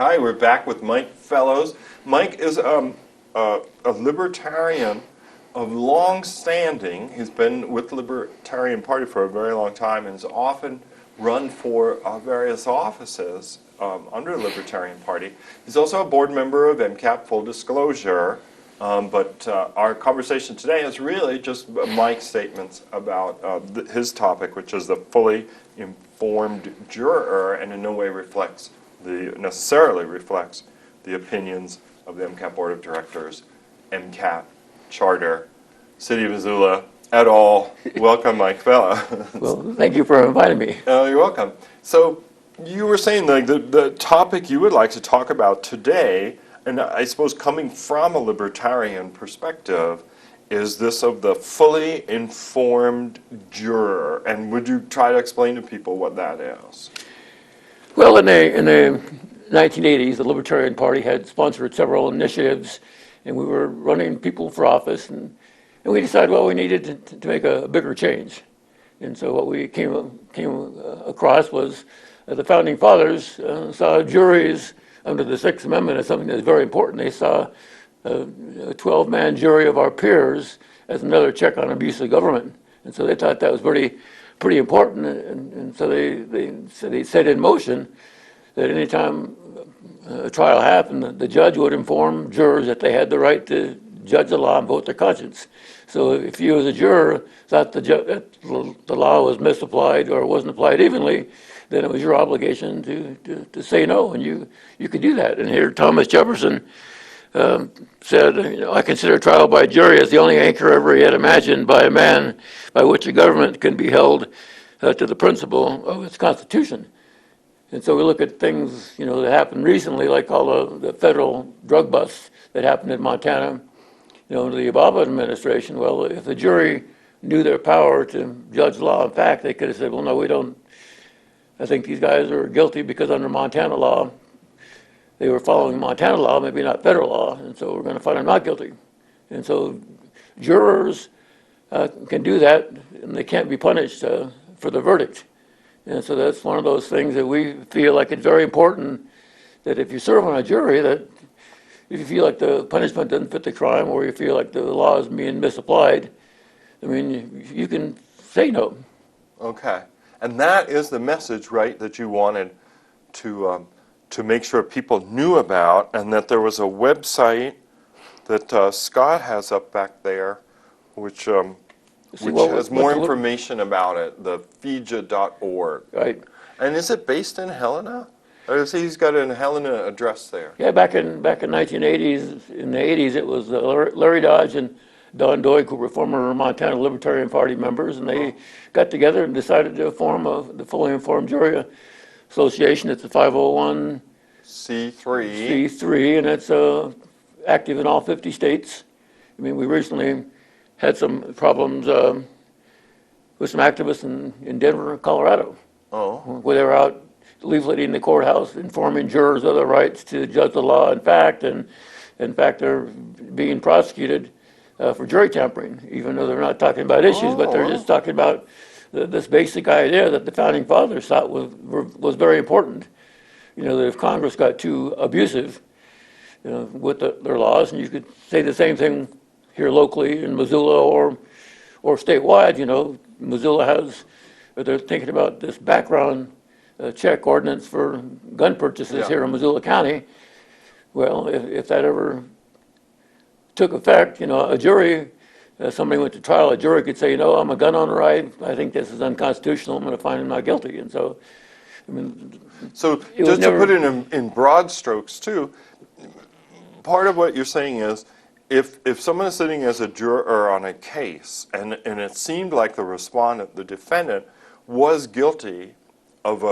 Hi, we're back with Mike Fellows. Mike is a libertarian of long standing. He's been with the Libertarian Party for a very long time and has often run for various offices under the Libertarian Party. He's also a board member of MCAP, full disclosure. But our conversation today is really just Mike's statements about his topic, which is the fully informed juror, and in no way necessarily reflects the opinions of the MCAP Board of Directors, MCAP, Charter, City of Missoula, et al. Welcome, Mike Fellows. Well, thank you for inviting me. You're welcome. So you were saying the topic you would like to talk about today, and I suppose coming from a libertarian perspective, is this of the fully informed juror. And would you try to explain to people what that is? Well, in the 1980s, the Libertarian Party had sponsored several initiatives, and we were running people for office, and we decided, well, we needed to make a bigger change. And so what we came across was the Founding Fathers saw juries under the Sixth Amendment as something that's very important. They saw a 12-man jury of our peers as another check on abuse of government. And so they thought that was pretty important, and so they set in motion that any time a trial happened, the judge would inform jurors that they had the right to judge the law and vote their conscience. So if you as a juror thought that the law was misapplied or wasn't applied evenly, then it was your obligation to say no, and you could do that. And here Thomas Jefferson said, I consider trial by jury as the only anchor ever yet imagined by a man by which a government can be held to the principle of its Constitution. And so we look at things, that happened recently, like all the federal drug busts that happened in Montana, under the Obama administration. Well, if the jury knew their power to judge law, in fact, they could have said, well, no, we don't. I think these guys are guilty because under Montana law, they were following Montana law, maybe not federal law, and so we're going to find them not guilty. And so jurors can do that, and they can't be punished for the verdict. And so that's one of those things that we feel like it's very important that if you serve on a jury, that if you feel like the punishment doesn't fit the crime or you feel like the law is being misapplied, you can say no. Okay. And that is the message, right, that you wanted to make sure people knew about, and that there was a website that Scott has up back there, which has more information about it, the FIJA.org. Right. And is it based in Helena? Or he's got a Helena address there. Yeah, back in 1980s, in the 80s, it was Larry Dodge and Don Doig, who were former Montana Libertarian Party members, and they got together and decided to form the Fully Informed Jury Association. It's a 501c3, and it's active in all 50 states. We recently had some problems with some activists in Denver, Colorado, where they were out leafleting the courthouse, informing jurors of their rights to judge the law. In fact, they're being prosecuted for jury tampering, even though they're not talking about issues, but they're just talking about this basic idea that the Founding Fathers thought was very important. That if Congress got too abusive with their laws, and you could say the same thing here locally in Missoula or statewide. Missoula they're thinking about this background check ordinance for gun purchases here in Missoula County. Well, if that ever took effect, a jury, somebody went to trial, a jury could say, I'm a gun owner, I think this is unconstitutional, I'm going to find him not guilty. And so, so just to put it in broad strokes too, part of what you're saying is, if someone is sitting as a juror on a case, and it seemed like the respondent, the defendant, was guilty of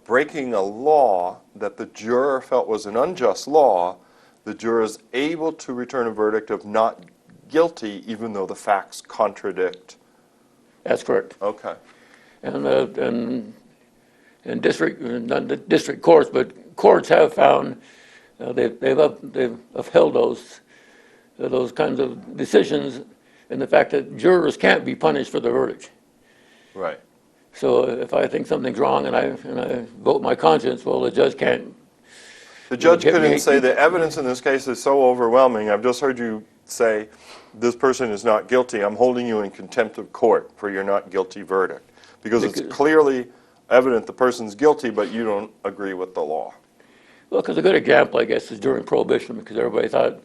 breaking a law that the juror felt was an unjust law, the juror is able to return a verdict of not guilty, even though the facts contradict. That's correct. Okay. And not the district courts, but courts have found they've upheld those kinds of decisions, and the fact that jurors can't be punished for the verdict. Right. So if I think something's wrong and I vote my conscience, well, the judge can't The judge couldn't say the evidence in this case is so overwhelming. I've just heard you say this person is not guilty. I'm holding you in contempt of court for your not guilty verdict. Because it's clearly evident the person's guilty, but you don't agree with the law. Well, because a good example, I guess, is during Prohibition, because everybody thought,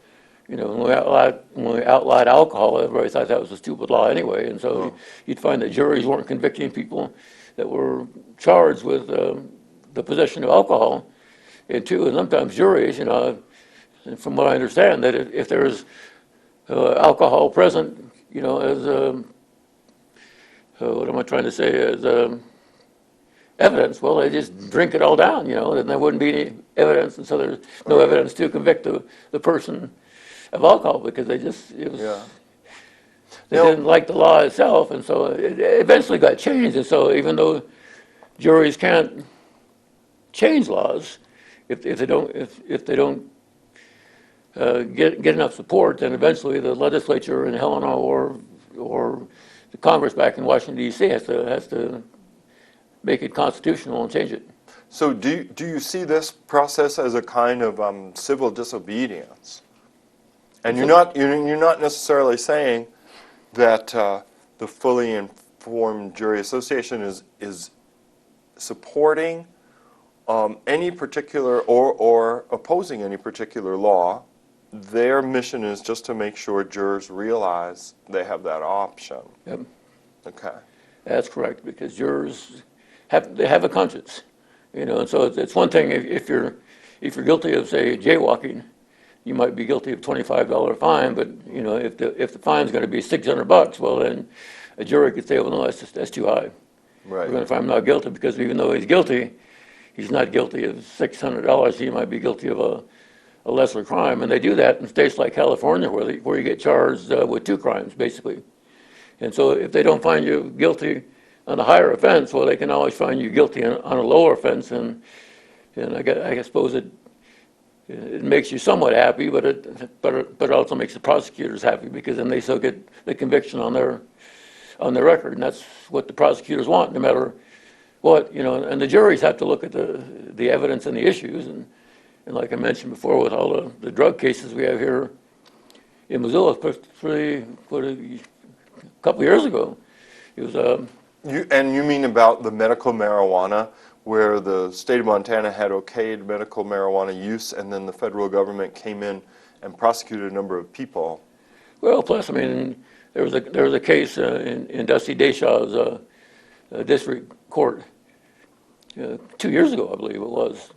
when we outlawed alcohol, everybody thought that was a stupid law anyway. And so you'd find that juries weren't convicting people that were charged with the possession of alcohol. And sometimes juries, and from what I understand, that if there's alcohol present, as what am I trying to say, as evidence, well, they just drink it all down, then there wouldn't be any evidence, and so there's no evidence to convict the person of alcohol because they didn't like the law itself, and so it eventually got changed. And so even though juries can't change laws, if they don't get enough support, then eventually the legislature in Helena or the Congress back in Washington D.C. has to make it constitutional and change it. So do you see this process as a kind of civil disobedience? And you're not necessarily saying that the Fully Informed Jury Association is supporting any particular or opposing any particular law. Their mission is just to make sure jurors realize they have that option. Yep. Okay. That's correct, because jurors have a conscience, and so it's one thing if you're guilty of, say, jaywalking, you might be guilty of $25 fine, but if the fine's going to be $600, well then a jury could say, well, no, that's too high. Right. We're going to find him not guilty, because even though he's guilty, he's not guilty of $600. He might be guilty of a lesser crime, and they do that in states like California, where you get charged with 2 crimes basically. And so if they don't find you guilty on a higher offense, well, they can always find you guilty on a lower offense, and I suppose it makes you somewhat happy, but it also makes the prosecutors happy, because then they still get the conviction on their record, and that's what the prosecutors want, no matter what, and the juries have to look at the evidence and the issues, and like I mentioned before, with all the drug cases we have here in Missoula, a couple of years ago, it was You mean about the medical marijuana, where the state of Montana had okayed medical marijuana use, and then the federal government came in and prosecuted a number of people? Well, plus, I mean, there was a case in Dusty Deshaw's district court 2 years ago, I believe it was,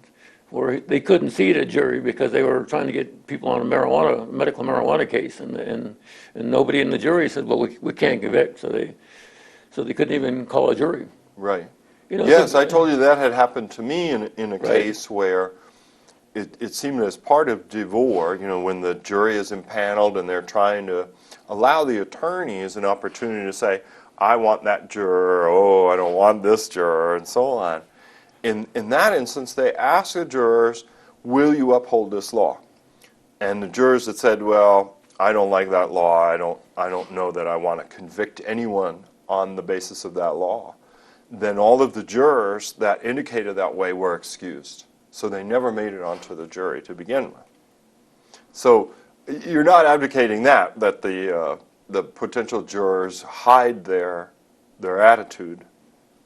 where they couldn't seat a jury because they were trying to get people on a medical marijuana case, and nobody in the jury said, well, we can't convict, so they couldn't even call a jury. Right. Yes, I told you that had happened to me in a case where it seemed as part of divorce, when the jury is impaneled and they're trying to allow the attorneys an opportunity to say, I want that juror, oh, I don't want this juror, and so on. In that instance, they asked the jurors, will you uphold this law? And the jurors had said, well, I don't like that law. I don't know that I want to convict anyone on the basis of that law. Then all of the jurors that indicated that way were excused. So they never made it onto the jury to begin with. So you're not advocating that the potential jurors hide their attitude,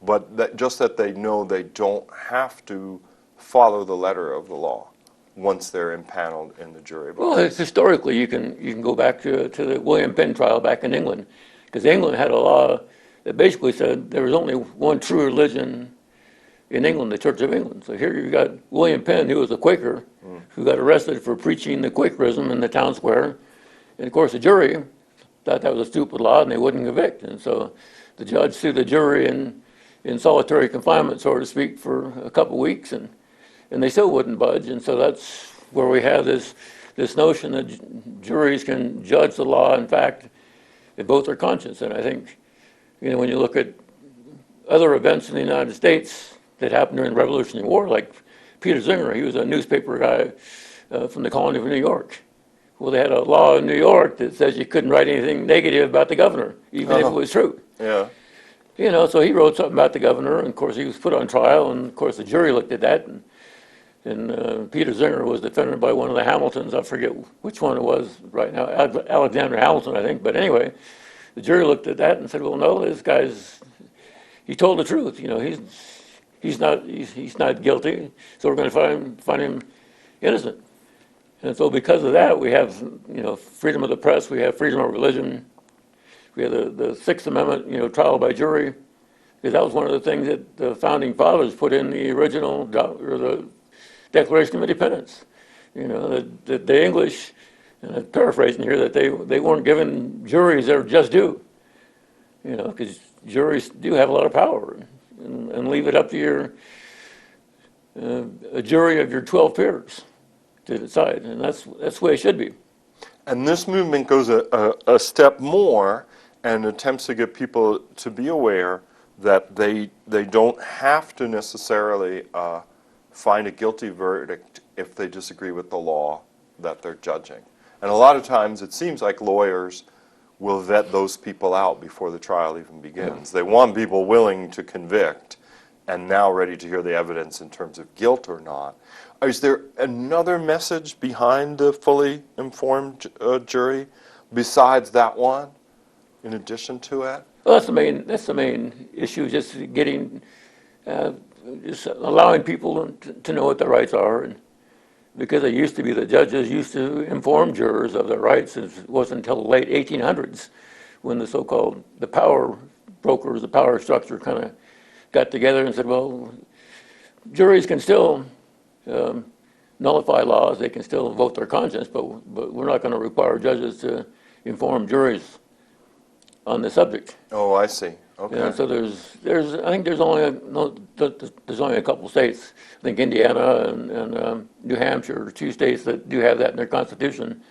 but that they know they don't have to follow the letter of the law once they're impaneled in the jury box. Well, historically, you can go back to the William Penn trial back in England, because England had a law that basically said there was only one true religion in England, the Church of England. So here you got William Penn, who was a Quaker, who got arrested for preaching the Quakerism in the town square. And of course the jury thought that was a stupid law and they wouldn't convict. And so the judge threw the jury in solitary confinement, so to speak, for a couple of weeks, and they still wouldn't budge. And so that's where we have this notion that juries can judge the law, in fact, in both their conscience. And I think, when you look at other events in the United States that happened during the Revolutionary War, like Peter Zinger, he was a newspaper guy from the colony of New York. Well, they had a law in New York that says you couldn't write anything negative about the governor, even if it was true. Yeah. So he wrote something about the governor, and of course he was put on trial, and of course the jury looked at that, and And Peter Zinger was defended by one of the Hamiltons. I forget which one it was right now, Alexander Hamilton, I think. But anyway, the jury looked at that and said, well, no, this guy's, he told the truth. He's not guilty, so we're going to find him innocent. And so because of that, we have, freedom of the press, we have freedom of religion, we have the Sixth Amendment, trial by jury, because that was one of the things that the founding fathers put in the original, or the Declaration of Independence. That the English, and I'm paraphrasing here, that they weren't giving juries their just due, because juries do have a lot of power, and leave it up to a jury of your 12 peers to decide, and that's the way it should be. And this movement goes a step more and attempts to get people to be aware that they don't have to necessarily find a guilty verdict if they disagree with the law that they're judging. And a lot of times it seems like lawyers will vet those people out before the trial even begins. They want people willing to convict and now ready to hear the evidence in terms of guilt or not. Is there another message behind the fully informed jury besides that one, in addition to it? Well, that's the main issue, just getting, just allowing people to know what their rights are. And because it used to be the judges used to inform jurors of their rights. It wasn't until the late 1800s when the power brokers, the power structure kind of got together and said, well, juries can still nullify laws, they can still vote their conscience, but we're not going to require judges to inform juries on the subject. Oh, I see. Okay. So I think there's only a couple states. I think Indiana and New Hampshire are two states that do have that in their constitution,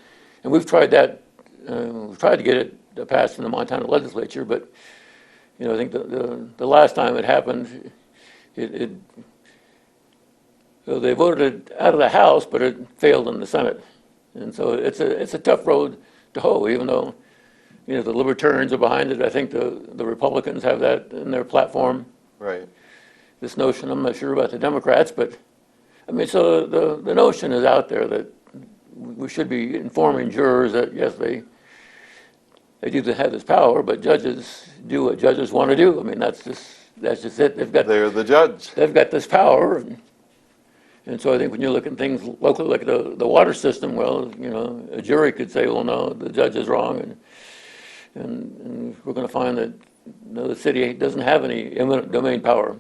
and we've tried that. We've tried to get it passed in the Montana legislature, but I think the last time it happened, so they voted it out of the House, but it failed in the Senate, and so it's a tough road to hoe, even though. The libertarians are behind it. I think the Republicans have that in their platform. Right. This notion, I'm not sure about the Democrats, but so the notion is out there that we should be informing jurors that yes, they do have this power, but judges do what judges want to do. That's just it. They're the judge. They've got this power, and so I think when you look at things locally, like the water system, well, a jury could say, well, no, the judge is wrong, and we're going to find that the city doesn't have any eminent domain power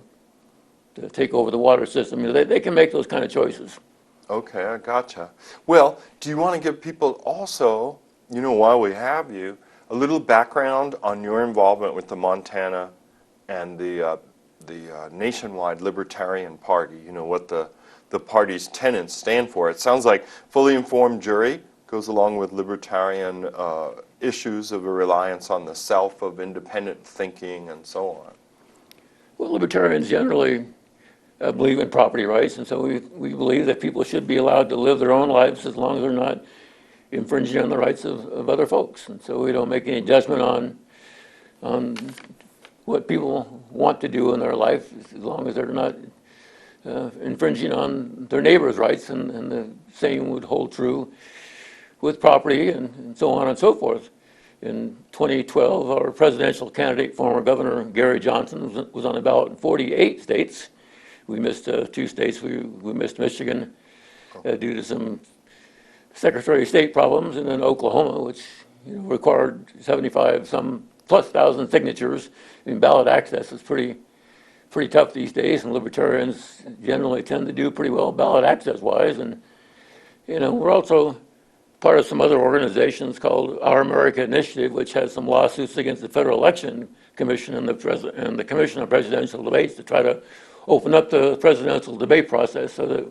to take over the water system. They can make those kind of choices. Okay, I gotcha. Well, do you want to give people also, while we have you, a little background on your involvement with the Montana and the nationwide Libertarian Party? What the party's tenets stand for. It sounds like fully informed jury goes along with libertarian issues of a reliance on the self, of independent thinking, and so on. Well, libertarians generally believe in property rights, and so we believe that people should be allowed to live their own lives as long as they're not infringing on the rights of other folks. And so we don't make any judgment on what people want to do in their life, as long as they're not infringing on their neighbor's rights, and the same would hold true with property and so on and so forth. In 2012, our presidential candidate, former Governor Gary Johnson, was on the ballot in 48 states. We missed 2 states. We missed Michigan due to some Secretary of State problems, and then Oklahoma, which required 75,000+ signatures. Ballot access is pretty tough these days, and libertarians generally tend to do pretty well ballot access-wise. And we're also part of some other organizations called Our America Initiative, which has some lawsuits against the Federal Election Commission and the Commission on Presidential Debates to try to open up the presidential debate process so that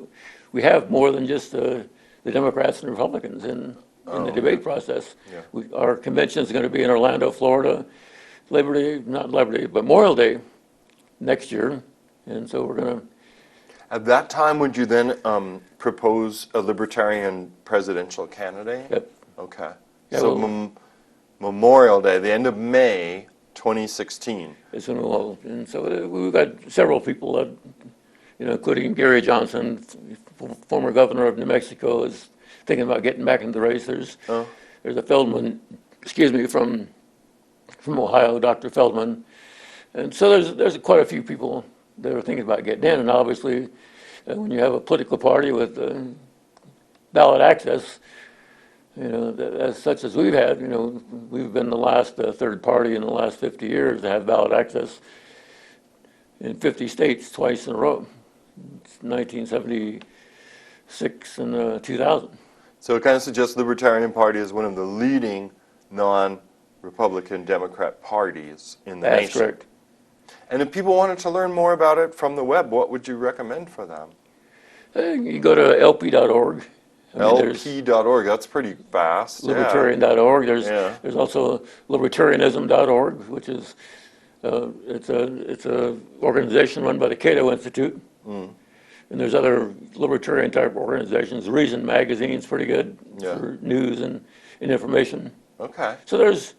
we have more than just the Democrats and Republicans in the debate process. Yeah. Our convention is going to be in Orlando, Florida, Memorial Day next year, and so we're going to. At that time, would you then propose a libertarian presidential candidate? Yep. Okay. Yeah, So Memorial Day, the end of May 2016. And so we've got several people including Gary Johnson, former governor of New Mexico, is thinking about getting back into the race. There's a Feldman, from Ohio, Dr. Feldman, and so there's quite a few people that are thinking about getting in. And obviously, when you have a political party with ballot access, as such as we've had, we've been the last third party in the last 50 years to have ballot access in 50 states twice in a row. It's 1976 and 2000. So it kind of suggests the Libertarian Party is one of the leading non-Republican Democrat parties in the nation. That's correct. And if people wanted to learn more about it from the web, what would you recommend for them? You go to lp.org. LP.org, that's pretty fast. Libertarian.org. Yeah. There's also libertarianism.org, which is it's a organization run by the Cato Institute. And there's other libertarian type organizations. Reason Magazine's pretty good for news and information. Okay. So there's,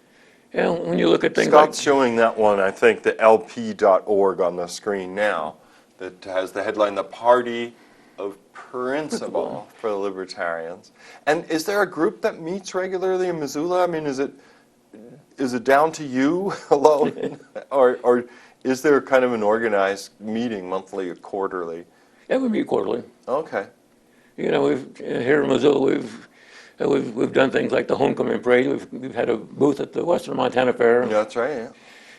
when you look at things Scott's showing that one, I think, the LP.org on the screen now, that has the headline, "The Party of Principle for the Libertarians." And is there a group that meets regularly in Missoula? I mean, is it down to you alone? or is there kind of an organized meeting monthly or quarterly? Yeah, we meet quarterly. Okay. We've here in Missoula, we've done things like the homecoming parade. We've had a booth at the Western Montana Fair. Yeah, that's right, yeah.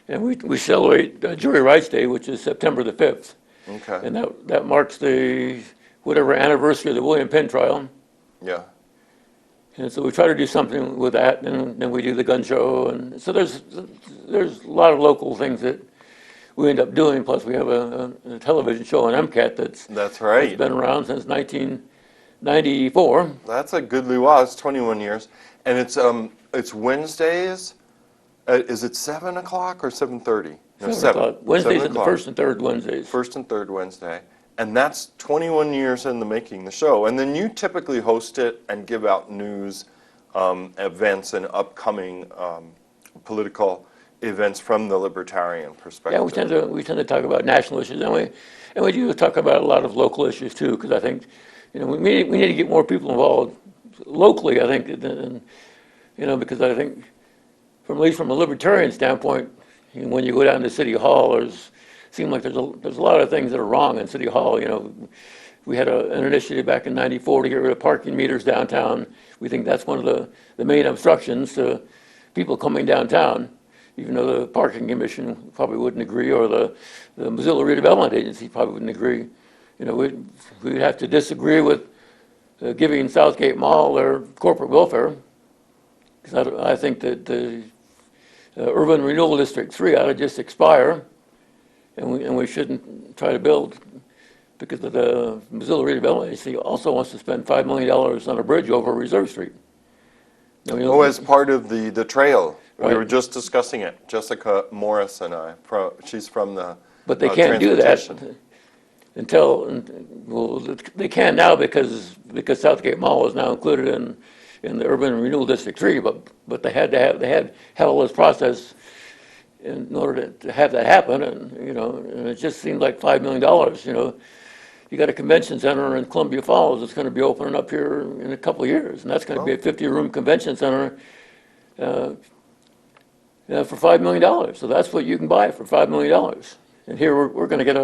And we celebrate Jury Rights Day, which is September the 5th. Okay. And that marks the whatever anniversary of the William Penn trial. Yeah. And so we try to do something with that, and then we do the gun show. And so there's a lot of local things that we end up doing. Plus, we have a television show on MCAT that's right. been around since 1994. That's a goodly while. It's 21 years, and it's Wednesdays. Is it 7 o'clock or 7:30? No, 7. Wednesdays 7 are the first and third Wednesdays. First and third Wednesday, and that's 21 years in the making. The show, and then you typically host it and give out news, events, and upcoming political events from the libertarian perspective. Yeah, we tend to talk about national issues, and we do talk about a lot of local issues too, because I think we need to get more people involved locally. I think, because I think at least from a libertarian standpoint, when you go down to City Hall, seems like there's a lot of things that are wrong in City Hall. We had an initiative back in '94 to get rid of parking meters downtown. We think that's one of the main obstructions to people coming downtown. Even though the Parking Commission probably wouldn't agree, or the Missoula Redevelopment Agency probably wouldn't agree. We'd have to disagree with giving Southgate Mall their corporate welfare, because I think that the Urban Renewal District 3 ought to just expire, and we shouldn't try to build, because the Missoula Redevelopment Agency also wants to spend $5 million on a bridge over Reserve Street. As part of the trail. Right. We were just discussing it, Jessica Morris and I. She's from the But they can't do that they can now because Southgate Mall is now included in the Urban Renewal District 3, but they had to have all this process in order to have that happen, and it just seemed like $5 million. You got a convention center in Columbia Falls that's going to be opening up here in a couple of years, and that's going to be a 50-room convention center. For $5 million. So that's what you can buy for $5 million. And here we're going to get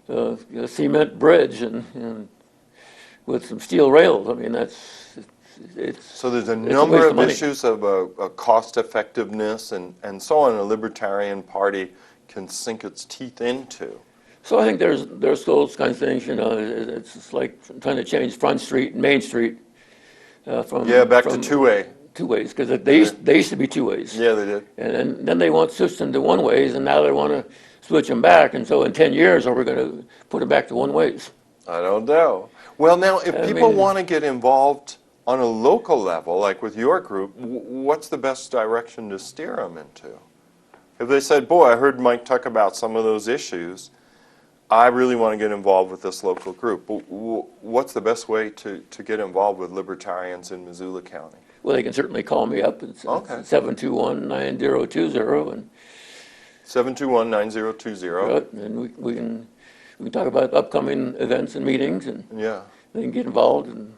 a cement bridge and with some steel rails. I mean, so there's a number of issues of cost effectiveness and so on a Libertarian Party can sink its teeth into. So I think there's those kinds of things. It's just like trying to change Front Street and Main Street back to two-way. Two ways, because they used to be two ways. Yeah, they did. And then they want switched them to one ways, and now they want to switch them back. And so in 10 years, are we going to put them back to one ways? I don't know. Well, now, if people want to get involved on a local level, like with your group, what's the best direction to steer them into? If they said, boy, I heard Mike talk about some of those issues, I really want to get involved with this local group. What's the best way to get involved with libertarians in Missoula County? Well, they can certainly call me up. It's 721-9020, and 721-9020. and We can talk about upcoming events and meetings, and Yeah. they can get involved. And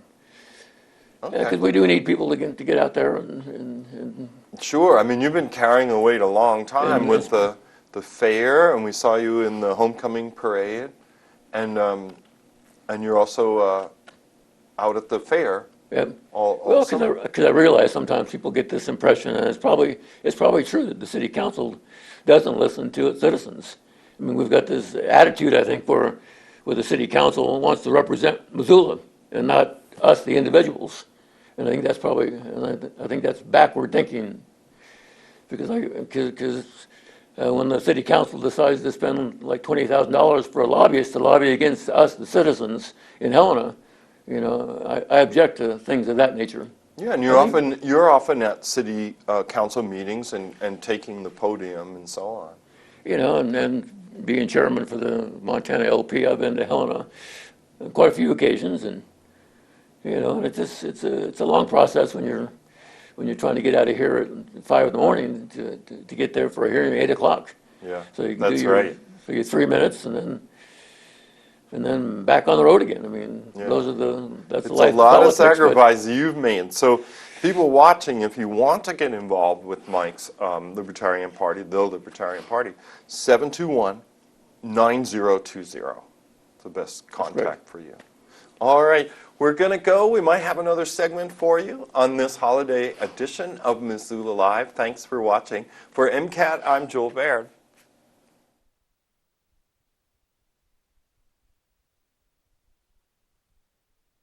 Okay. because we do need people to get out there and Sure. I mean, you've been carrying the weight a long time And with the fair, and we saw you in the homecoming parade, and you're also out at the fair. yeah. All Well, summer. because I realize sometimes people get this impression, and it's probably true that the city council doesn't listen to its citizens. I mean, we've got this attitude, I think, where the city council wants to represent Missoula and not us, the individuals. And I think that's probably, and I think that's backward thinking, because when the city council decides to spend like $20,000 for a lobbyist to lobby against us, the citizens in Helena, I object to things of that nature. Yeah, and I think- you're often at city council meetings and taking the podium and so on. And then being chairman for the Montana LP, I've been to Helena on quite a few occasions, and and it's a long process when you're trying to get out of here at 5 in the morning to get there for a hearing at 8 o'clock. Yeah, So you can that's do your, right. So you get 3 minutes and then back on the road again. I mean, Yeah. that's the It's life a lot of politics, but- sacrifice you've made. So people watching, if you want to get involved with Mike's Libertarian Party, the Libertarian Party, 721-9020. It's the best contact for you. All right, we're going to go. We might have another segment for you on this holiday edition of Missoula Live. Thanks for watching. For MCAT, I'm Joel Baird.